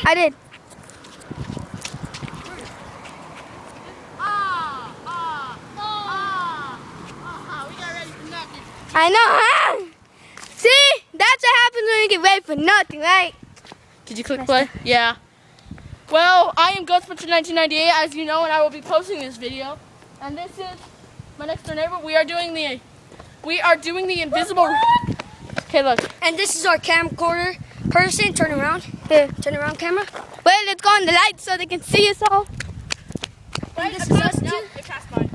I did. We got ready for nothing. I know, huh? See? That's what happens when you get ready for nothing, right? Did you click play? Yeah. Well, I am Ghostbusters 1998, as you know, and I will be posting this video. And this is my next door neighbor. We are doing the invisible. Okay, look. And this is our camcorder person. Turn around. Here. Turn around, camera. Wait, let's go on the lights so they can see us all. And this is us No, too. it passed by.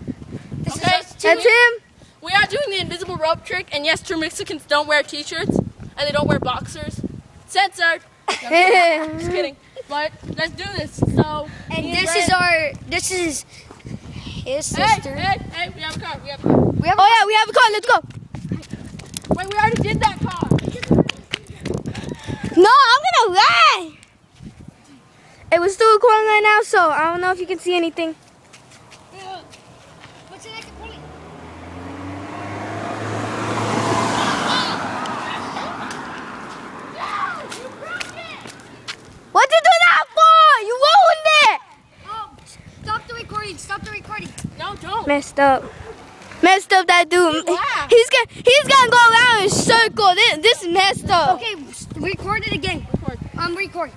This is Okay. us too. That's him. We are doing the invisible rope trick, and yes, true Mexicans don't wear t-shirts, and they don't wear boxers. Censored. Just kidding. But let's do this. So. And me this Brad- is his Hey, sister. hey, we have a car. We have a car. We have Oh yeah, we have a car. Let's go. Wait, we already did that car. No, I'm gonna lie. It was still recording right now, so I don't know if you can see anything. What'd you do that for? You ruined it. Oh, stop the recording. Stop the recording. No, don't. Messed up. Messed up that dude. Wow. He's gonna go around in a circle. This is messed up. Okay, record it again. Record. Record.